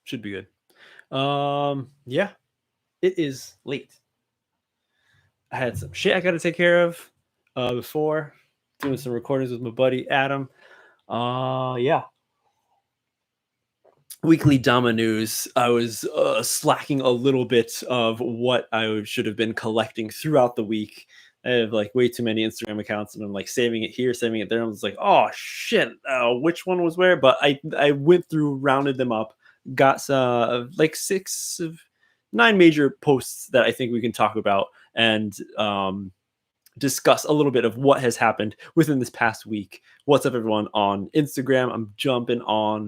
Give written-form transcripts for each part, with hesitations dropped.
Should be good. Yeah, it is late. I had some shit I got to take care of before doing some recordings with my buddy Adam. Yeah. Weekly Dama news. I was slacking a little bit of what I should have been collecting throughout the week. I have like way too many Instagram accounts, and I'm like saving it here, saving it there. I was like, oh shit, which one was where? But I went through, rounded them up, got like 9 major posts that I think we can talk about, and discuss a little bit of what has happened within this past week. What's up, everyone, on Instagram?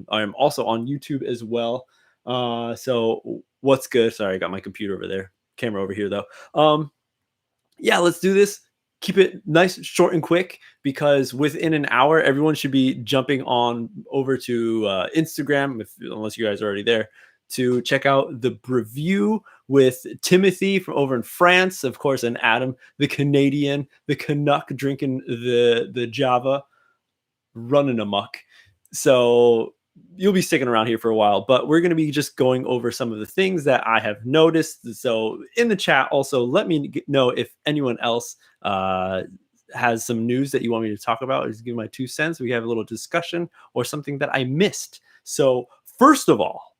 I'm also on YouTube as well. So what's good? Sorry, I got my computer over there. Camera over here, though. Yeah, let's do this. Keep it nice, short, and quick, because within an hour, everyone should be jumping on over to Instagram, unless you guys are already there, to check out the review with Timothy from over in France, of course, and Adam, the Canadian, the Canuck drinking the Java, running amok. So you'll be sticking around here for a while, but we're going to be just going over some of the things that I have noticed. So in the chat, also let me know if anyone else has some news that you want me to talk about. Just give my 2 cents. We have a little discussion or something that I missed. So first of all,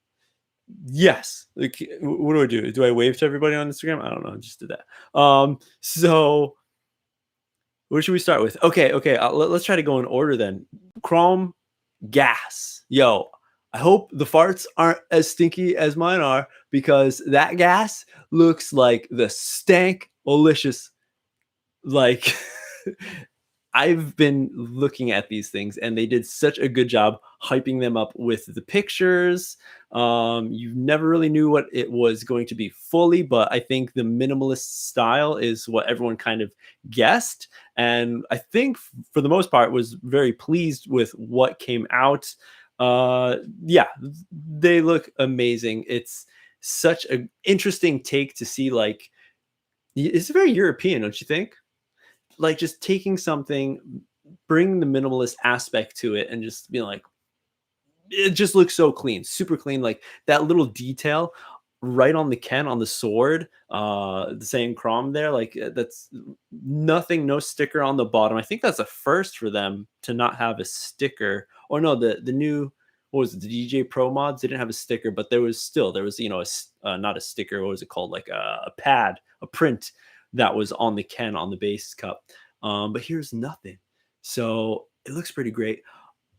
yes. Like, what do I do? Do I wave to everybody on Instagram? I don't know. I just did that. So where should we start with? Okay. Let's try to go in order then. Chrome gas. Yo, I hope the farts aren't as stinky as mine are, because that gas looks like the stank-olicious. Like, I've been looking at these things, and they did such a good job hyping them up with the pictures. You never really knew what it was going to be fully, but I think the minimalist style is what everyone kind of guessed. And I think for the most part was very pleased with what came out. Yeah, they look amazing. It's such an interesting take to see. Like, it's very European, don't you think? Like, just taking something, bringing the minimalist aspect to it, and just being like, it just looks so clean, super clean. Like that little detail right on the Ken on the sword, the same chrome there, like that's nothing, no sticker on the bottom. I think that's a first for them to not have a sticker. Or no, the new, what was it, the DJ Pro mods didn't have a sticker, but there was not a sticker, what was it called, like a pad, a print that was on the Ken on the base cup. But here's nothing. So it looks pretty great.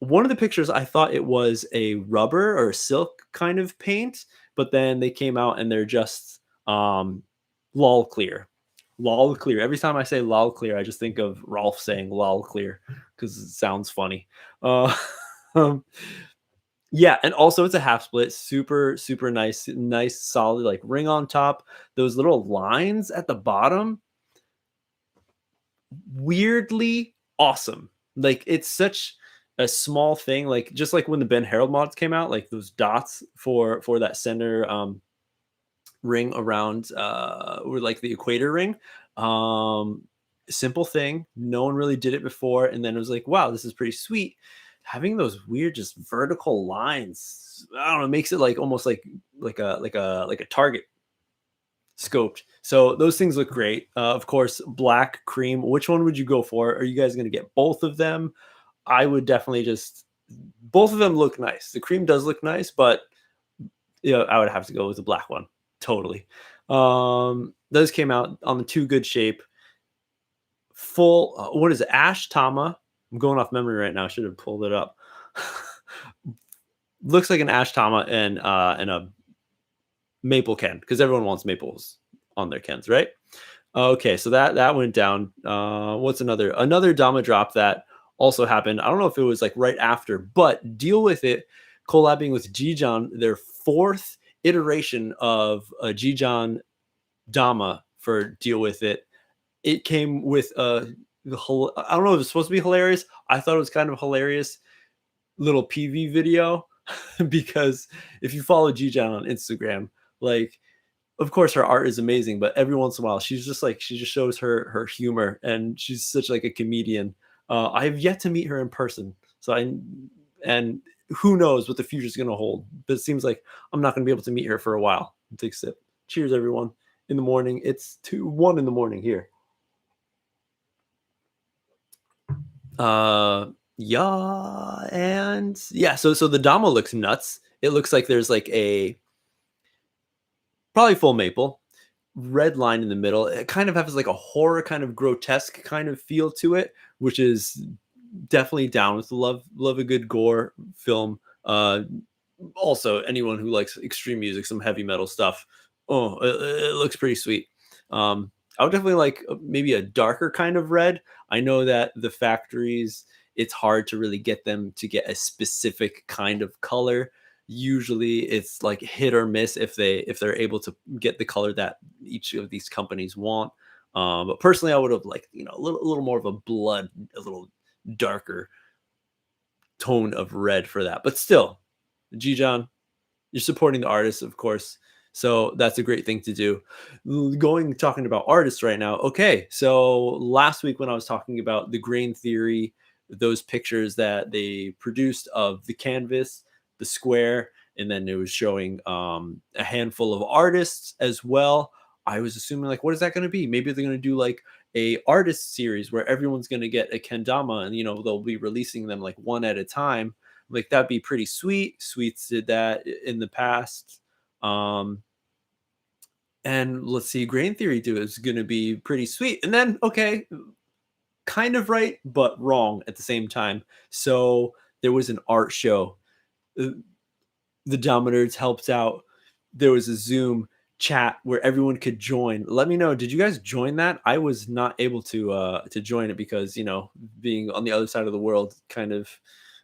One of the pictures, I thought it was a rubber or silk kind of paint, but then they came out and they're just lol clear. Lol clear. Every time I say lol clear, I just think of Rolf saying lol clear because it sounds funny. Yeah, and also it's a half split, super nice, solid, like ring on top. Those little lines at the bottom, weirdly awesome. Like, it's such a small thing, like just like when the Ben Harald mods came out, like those dots for that center ring around or like the equator ring. Simple thing, no one really did it before, and then it was like, wow, this is pretty sweet. Having those weird just vertical lines, I don't know, makes it like almost like a target scoped. So those things look great. Of course, black, cream. Which one would you go for? Are you guys going to get both of them? I would definitely just, both of them look nice. The cream does look nice, but I would have to go with the black one. Totally. Those came out on the Too Good shape. Full, what is it? Ash Tama. I'm going off memory right now. I should have pulled it up. Looks like an Ash Tama and a maple Ken, because everyone wants maples on their Kens, right? Okay, so that went down. What's another Dama drop that also happened? I don't know if it was like right after, but Deal With It collabing with Jijan, their 4th iteration of a Jijan Dama for Deal With It. It came with I don't know if it's supposed to be hilarious. I thought it was kind of hilarious little PV video because if you follow Jijan on Instagram, like, of course her art is amazing, but every once in a while she just shows her humor, and she's such like a comedian. I have yet to meet her in person, and who knows what the future is going to hold? But it seems like I'm not going to be able to meet her for a while. Take a sip. Cheers, everyone. In the morning, it's 1 in the morning here. Yeah, and yeah. So the Dama looks nuts. It looks like there's like a probably full maple red line in the middle. It kind of has like a horror kind of grotesque kind of feel to it, which is definitely down with the love a good gore film. Also, anyone who likes extreme music, some heavy metal stuff, oh, it looks pretty sweet. I would definitely like maybe a darker kind of red. I know that the factories, it's hard to really get them to get a specific kind of color. Usually it's like hit or miss if they're able to get the color that each of these companies want. But personally, I would have liked, a little more of a blood, a little darker tone of red for that. But still, G John, you're supporting the artists, of course. So that's a great thing to do. Talking about artists right now. Okay, so last week when I was talking about the grain theory, those pictures that they produced of the canvas, the square, and then it was showing a handful of artists as well. I was assuming like, what is that going to be? Maybe they're going to do like a artist series where everyone's going to get a kendama, and they'll be releasing them like one at a time. Like that'd be pretty sweet. Sweets did that in the past. Um, and let's see, Grain Theory do is going to be pretty sweet. And then, okay, kind of right, but wrong at the same time. So there was an art show. Uh, The Dominators helped out. There was a Zoom chat where everyone could join. Let me know. Did you guys join that? I was not able to join it because being on the other side of the world kind of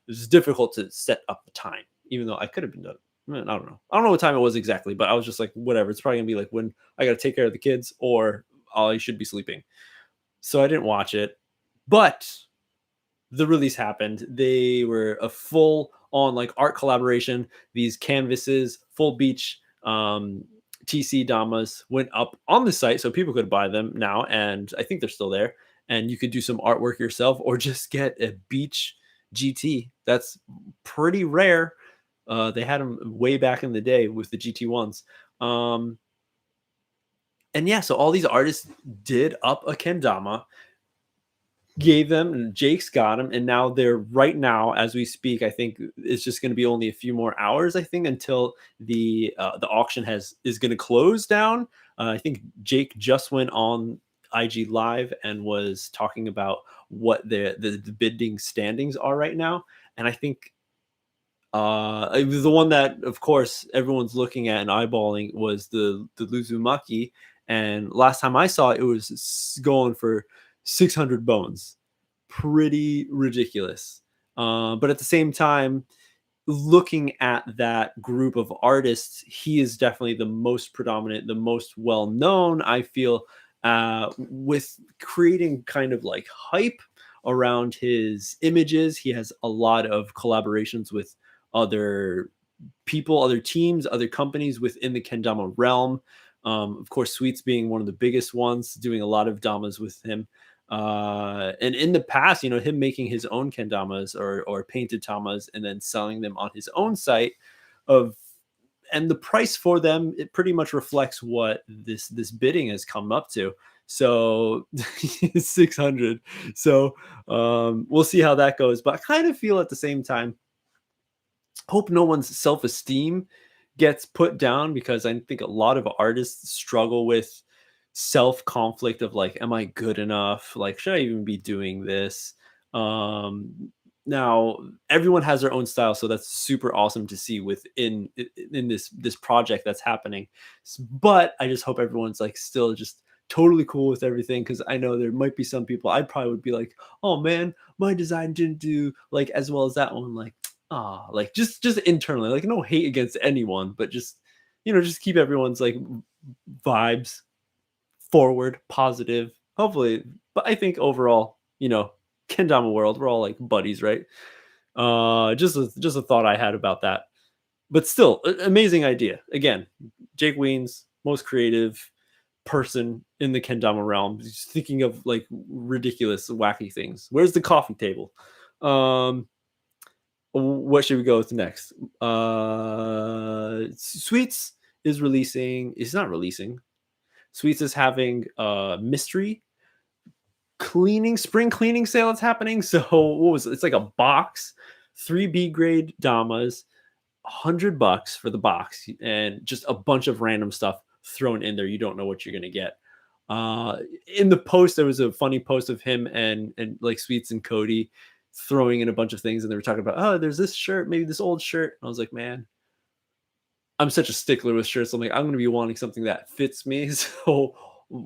it was difficult to set up the time. Even though I could have been done. I don't know. I don't know what time it was exactly, but I was just like, whatever. It's probably gonna be like when I got to take care of the kids or I should be sleeping. So I didn't watch it, but the release happened. They were a full on like art collaboration. These canvases, full beach TC Damas went up on the site so people could buy them now. And I think they're still there. And you could do some artwork yourself or just get a beach GT. That's pretty rare. They had them way back in the day with the GT1s. And yeah, so all these artists did up a kendama, gave them, and Jake's got them, and now they're right now as we speak. I think it's just going to be only a few more hours. I think until the auction is going to close down. I think Jake just went on IG Live and was talking about what the bidding standings are right now, and I think the one that of course everyone's looking at and eyeballing was the Luzumaki, and last time I saw it, it was going for 600 bones. Pretty ridiculous. But at the same time, looking at that group of artists, he is definitely the most predominant, the most well known, I feel, with creating kind of like hype around his images. He has a lot of collaborations with other people, other teams, other companies within the kendama realm. Of course, Sweets being one of the biggest ones, doing a lot of damas with him. And in the past, him making his own kendamas or painted tamas and then selling them on his own site of and the price for them, it pretty much reflects what this bidding has come up to. So 600. So we'll see how that goes. But I kind of feel at the same time, hope no one's self-esteem gets put down, because I think a lot of artists struggle with self-conflict of like, am I good enough? Like, should I even be doing this? Now everyone has their own style, so that's super awesome to see in this project that's happening. But I just hope everyone's like still just totally cool with everything, because I know there might be some people I probably would be like, oh man, my design didn't do like as well as that one. Like, like just internally, like no hate against anyone, but just just keep everyone's like vibes forward, positive, hopefully. But I think overall, kendama world, we're all like buddies, right? Just a thought I had about that. But still, amazing idea. Again, Jake Weens, most creative person in the kendama realm. He's thinking of like ridiculous, wacky things. Where's the coffee table? What should we go with next? Sweets is releasing. It's not releasing. Sweets is having a mystery spring cleaning sale that's happening. So what was it? It's like a box, 3B grade Damas, $100 for the box, and just a bunch of random stuff thrown in there. You don't know what you're gonna get. Uh, in the post, there was a funny post of him and like Sweets and Cody throwing in a bunch of things, and they were talking about, oh, there's this shirt, maybe this old shirt. And I was like, man, I'm such a stickler with shirts. I'm like, I'm going to be wanting something that fits me. So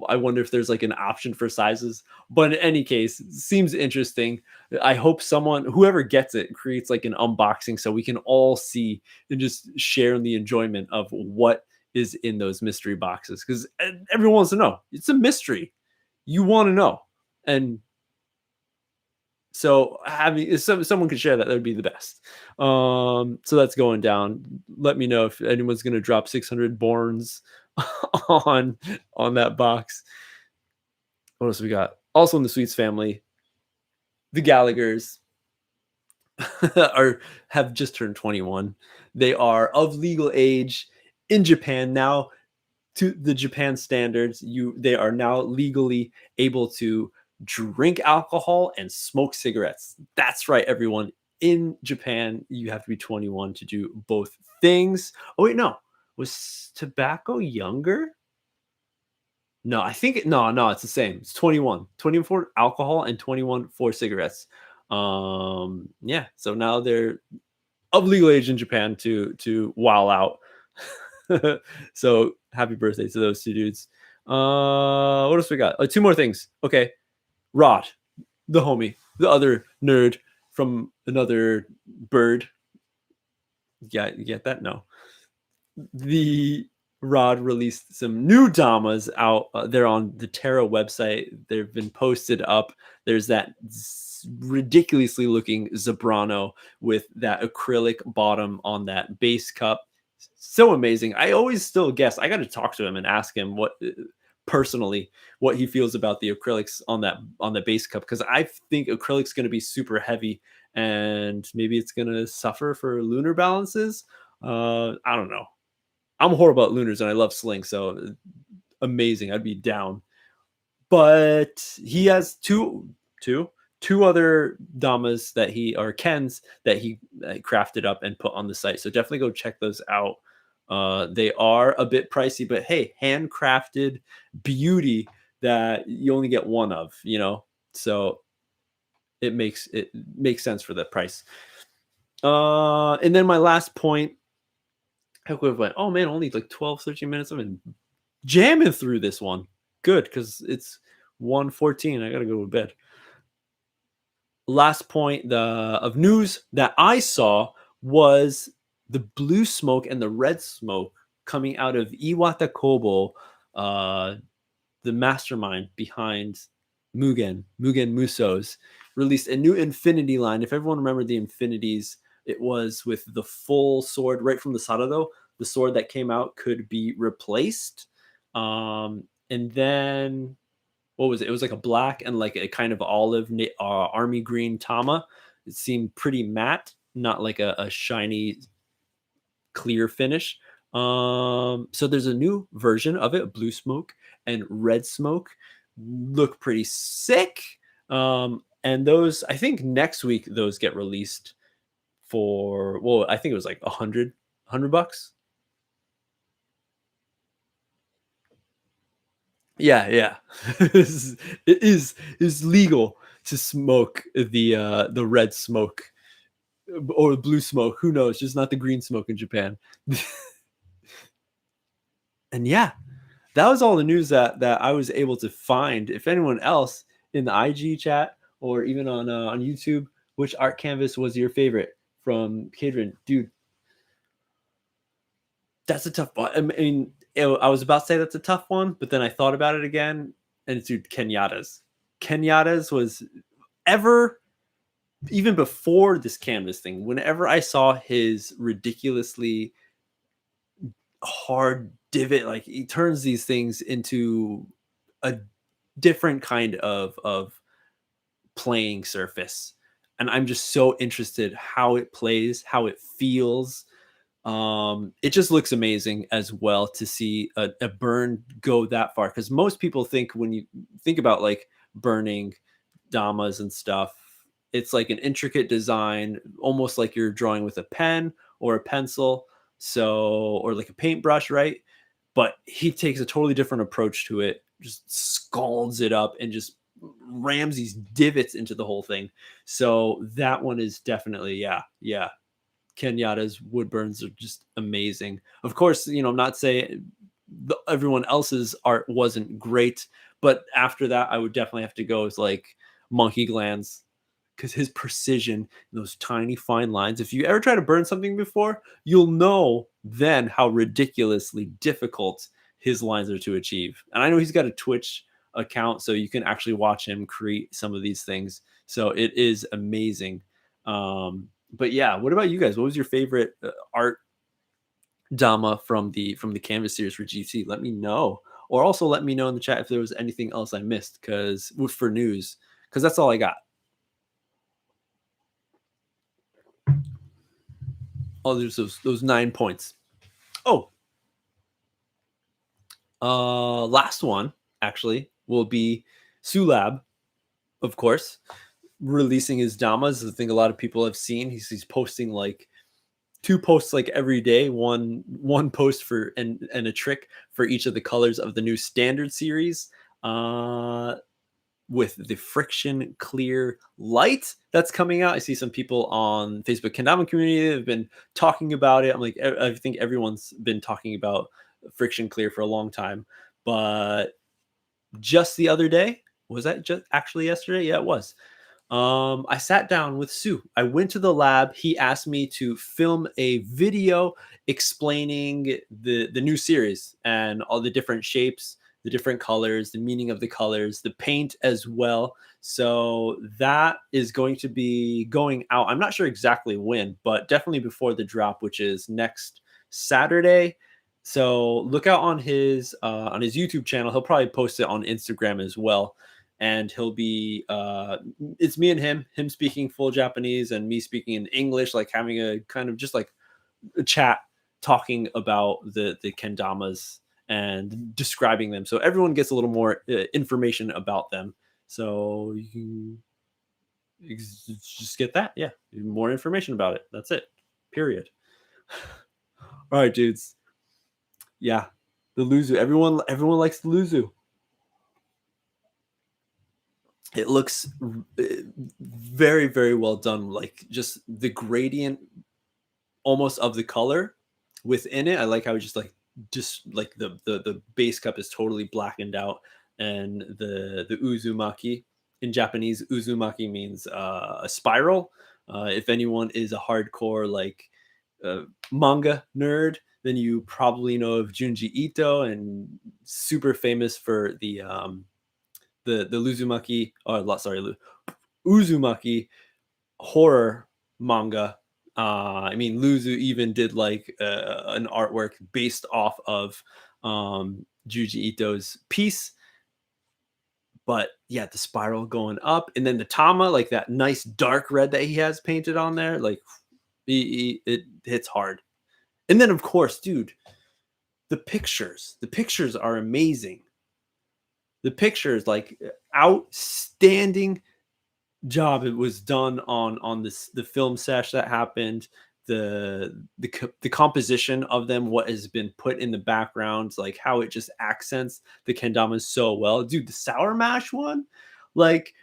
I wonder if there's like an option for sizes. But in any case, it seems interesting. I hope whoever gets it, creates like an unboxing so we can all see and just share in the enjoyment of what is in those mystery boxes. Because everyone wants to know. It's a mystery. You want to know. And so having if someone could share that, that would be the best. So that's going down. Let me know if anyone's going to drop 600 Borns on on that box. What else we got? Also in the Sweets family, the Gallaghers are have just turned 21. They are of legal age in Japan now. To the Japan standards, they are now legally able to drink alcohol and smoke cigarettes. That's right, everyone. In Japan, you have to be 21 to do both things. Oh wait, no. Was tobacco younger? No, I think no, it's the same. It's 21. 21 for alcohol and 21 for cigarettes. Yeah, so now they're of legal age in Japan to wow out. So happy birthday to those two dudes. What else we got? Two more things. Okay, Rod, the homie, the other nerd from another bird. Yeah, you get that? No. The Rod released some new Damas out. They're on the Terra website. They've been posted up. There's that ridiculously looking Zebrano with that acrylic bottom on that base cup. So amazing. I always still guess. I got to talk to him and ask him personally what he feels about the acrylics on the base cup, because I think acrylic's going to be super heavy and maybe it's going to suffer for lunar balances. I don't know. I'm horrible at lunars and I love sling, so amazing. I'd be down. But he has two other Damas that he or Kens that he crafted up and put on the site. So definitely go check those out. They are a bit pricey, but hey, handcrafted beauty that you only get one of, So it makes sense for the price. And then my last point, I went, oh man, only like 12, 13 minutes. I've been jamming through this one. Good, because it's 1:14. I gotta go to bed. Last point of news that I saw was the blue smoke and the red smoke coming out of Iwata Kobo, the mastermind behind Mugen Musos, released a new Infinity line. If everyone remembered the Infinities, it was with the full sword right from the Sarado. The sword that came out could be replaced. And then what was it? It was like a black and like a kind of olive army green Tama. It seemed pretty matte, not like a shiny clear finish. So there's a new version of it, blue smoke and red smoke. Look pretty sick. And those, I think next week those get released for, well, I think it was like $100. Yeah. It is legal to smoke the red smoke or blue smoke. Who knows? Just not the green smoke in Japan. And yeah, that was all the news that I was able to find. If anyone else in the IG chat or even on YouTube, which art canvas was your favorite from Kadrin? Dude, that's a tough one. I mean, I was about to say that's a tough one, but then I thought about it again, and it's dude, Kenyatta's. Kenyatta's was ever, even before this canvas thing, whenever I saw his ridiculously hard divot, like he turns these things into a different kind of playing surface. and I'm just so interested how it plays, how it feels. It just looks amazing as well to see a burn go that far, because most people think, when you think about like burning damas and stuff, it's like an intricate design, almost like you're drawing with a pen or a pencil, so, or like a paintbrush, right? But he takes a totally different approach to it, just scalds it up and just rams these divots into the whole thing. So that one is definitely, yeah, yeah. Kenyatta's wood burns are just amazing. Of course, I'm not saying everyone else's art wasn't great, but after that, I would definitely have to go with like Monkey Glands, because his precision, those tiny fine lines. If you ever try to burn something before, you'll know then how ridiculously difficult his lines are to achieve. And I know he's got a Twitch account, so you can actually watch him create some of these things. So it is amazing. But yeah, what about you guys? What was your favorite art Dama from the Canvas series for GT? Let me know, or also let me know in the chat if there was anything else I missed, because for news, because that's all I got. Oh, there's those 9 points. Oh, last one actually will be Sulab, of course, releasing his Damas. I think a lot of people have seen. He's posting like two posts like every day, one post for and a trick for each of the colors of the new standard series, with the friction clear light that's coming out. I see some people on Facebook kendama community have been talking about it. I'm like, I think everyone's been talking about friction clear for a long time, but just the other day, was that just actually yesterday? Yeah, it was. I sat down with Sue. I went to the lab. He asked me to film a video explaining the new series and all the different shapes, the different colors, the meaning of the colors, the paint as well. So that is going to be going out. I'm not sure exactly when, but definitely before the drop, which is next Saturday. So look out on his YouTube channel. He'll probably post it on Instagram as well, and he'll be it's me and him speaking full Japanese and me speaking in English, like having a kind of just like a chat, talking about the kendamas and describing them, so everyone gets a little more information about them. So you can just get that, yeah, more information about it. That's it, period. All right, dudes. Yeah, the Luzu, everyone likes the Luzu. It looks very, very well done. Like just the gradient almost of the color within it. I like how it just like the base cup is totally blackened out, and the uzumaki, in Japanese, uzumaki means a spiral. If anyone is a hardcore like uh, manga nerd, then you probably know of Junji Ito, and super famous for the Luzumaki, or sorry, Uzumaki horror manga. I mean, Luzu even did like an artwork based off of Juji Ito's piece. But yeah, the spiral going up, and then the Tama, like that nice dark red that he has painted on there, like it hits hard. And then of course, dude, the pictures are amazing. The pictures, like outstanding job it was done on this the film sesh that happened, the composition of them, what has been put in the background, like how it just accents the kendamas so well, dude. The sour mash one, like,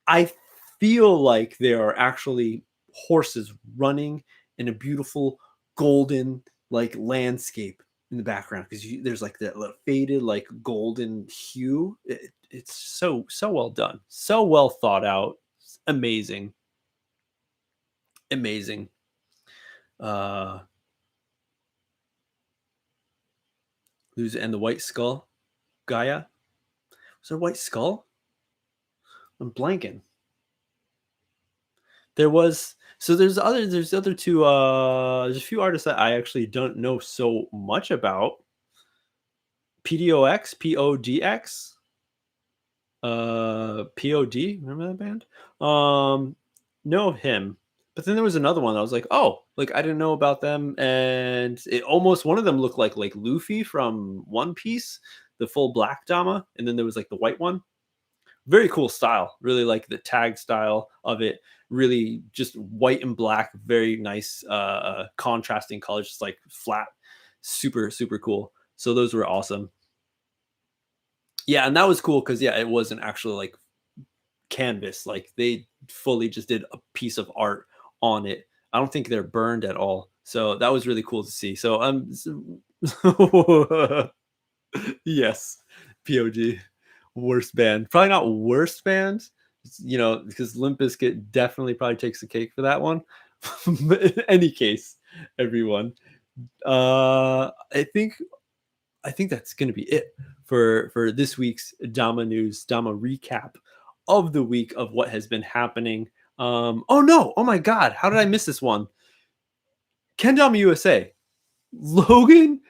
I feel like there are actually horses running in a beautiful golden like landscape in the background, because there's like that little faded like golden hue. It's so well done, so well thought out. It's amazing, amazing. Uh, who's and the white skull, Gaia. Was there a white skull? I'm blanking. There was, so there's other two, there's a few artists that I actually don't know so much about. POD, remember that band? know of him. But then there was another one. I was like, oh, like I didn't know about them, and it almost one of them looked like Luffy from One Piece, the full black Dama, and then there was like the white one. Very cool style. Really like the tag style of it. Really just white and black. Very nice contrasting colors, just like flat. Super super cool. So those were awesome. Yeah, and that was cool because yeah, it wasn't actually like canvas. Like they fully just did a piece of art on it. I don't think they're burned at all. So that was really cool to see. So yes, POG worst band. Probably not worst band, because Limp Bizkit definitely probably takes the cake for that one. But in any case, everyone, I think that's going to be it for this week's Dama news, Dama recap of the week of what has been happening. Oh no! Oh my God! How did I miss this one? Kendama USA, Logan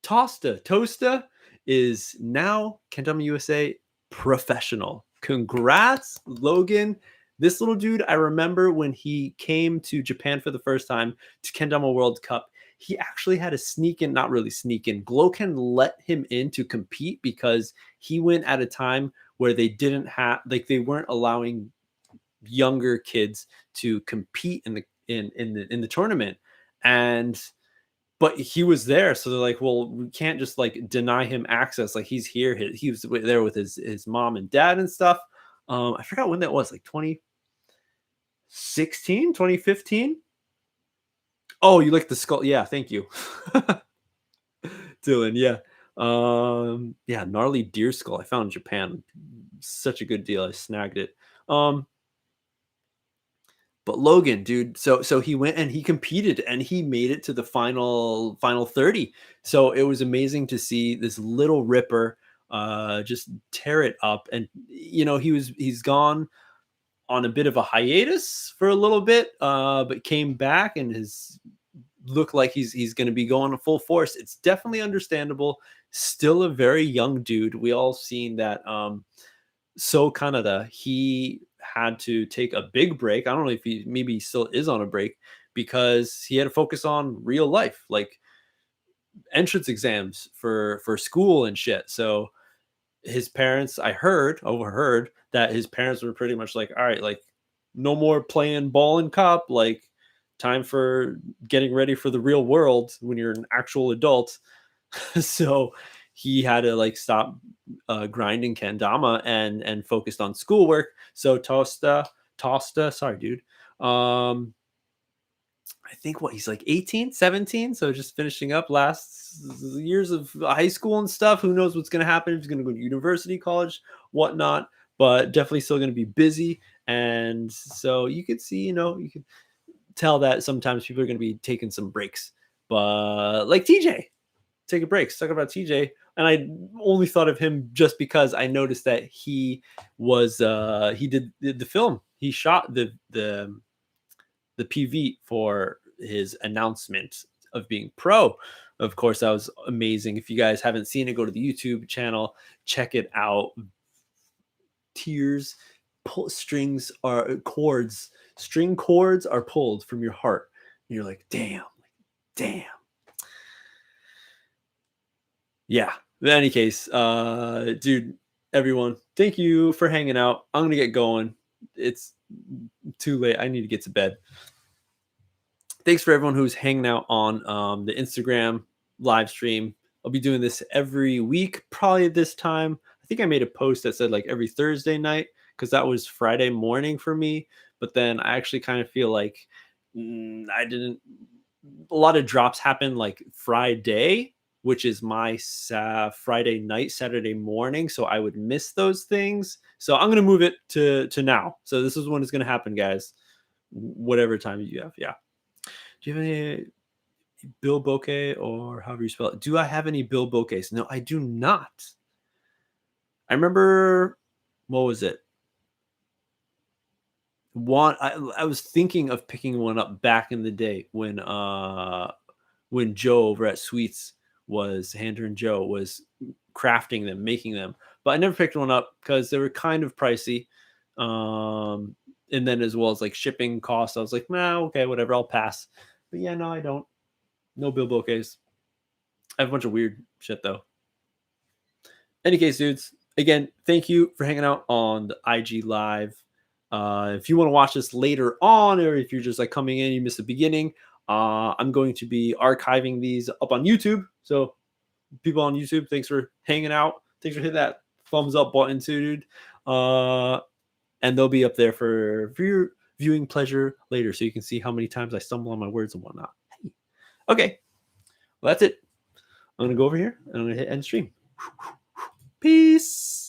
Tosta is now Kendama USA professional. Congrats, Logan. This little dude, I remember when he came to Japan for the first time to Kendama World Cup, he actually had to sneak in, not really sneak in. Gloken let him in to compete because he went at a time where they didn't have, like, they weren't allowing younger kids to compete in the tournament. And but he was there, so they're like, well, we can't just like deny him access. Like he's here. He was there with his mom and dad and stuff. I forgot when that was, like 2016, 2015. Oh, you like the skull? Yeah, thank you, Dylan. Yeah, yeah, gnarly deer skull I found in Japan. Such a good deal. I snagged it. Um, But Logan, dude, so he went and he competed and he made it to the final 30. So it was amazing to see this little ripper just tear it up. And he's gone on a bit of a hiatus for a little bit, but came back and has looked like he's going to be going full force. It's definitely understandable. Still a very young dude. We all seen that So Canada, he had to take a big break. I don't know if he still is on a break because he had to focus on real life, like entrance exams for school and shit. So his parents, overheard that his parents were pretty much like, all right, like no more playing ball and cup, like time for getting ready for the real world when you're an actual adult. So he had to like stop grinding kendama and focused on schoolwork. So Tosta, sorry, dude. I think what he's like 18, 17. So just finishing up last years of high school and stuff. Who knows what's going to happen? If he's going to go to university, college, whatnot. But definitely still going to be busy. And so you could see, you could tell that sometimes people are going to be taking some breaks. But like TJ, take a break. Talk about TJ. And I only thought of him just because I noticed that he did the film. He shot the PV for his announcement of being pro. Of course, that was amazing. If you guys haven't seen it, go to the YouTube channel, check it out. Tears, string chords are pulled from your heart. And you're like, damn. Yeah. In any case, dude, everyone, thank you for hanging out. I'm gonna get going. It's too late. I need to get to bed. Thanks for everyone who's hanging out on the Instagram live stream. I'll be doing this every week, probably this time. I think I made a post that said like every Thursday night because that was Friday morning for me. But then I actually kind of feel like I didn't. A lot of drops happen like Friday, which is my Friday night, Saturday morning. So I would miss those things. So I'm gonna move it to now. So this is when it's gonna happen, guys. Whatever time you have, yeah. Do you have any Bill Bokeh or however you spell it? Do I have any Bill Bokehs? No, I do not. I remember, what was it? I was thinking of picking one up back in the day when Joe over at Sweets Hander and Joe was crafting them, making them. But I never picked one up because they were kind of pricey. and then as well as like shipping costs, I was like, nah, okay, whatever, I'll pass. But yeah, no, I don't. No Bilbo case. I have a bunch of weird shit though. Any case, dudes, again, thank you for hanging out on the IG Live. If you want to watch this later on, or if you're just like coming in, you missed the beginning, I'm going to be archiving these up on YouTube. So, people on YouTube, thanks for hanging out. Thanks for hitting that thumbs up button, too, dude. And they'll be up there for your viewing pleasure later, so you can see how many times I stumble on my words and whatnot. Hey. Okay, well, that's it. I'm gonna go over here and I'm gonna hit end stream. Peace.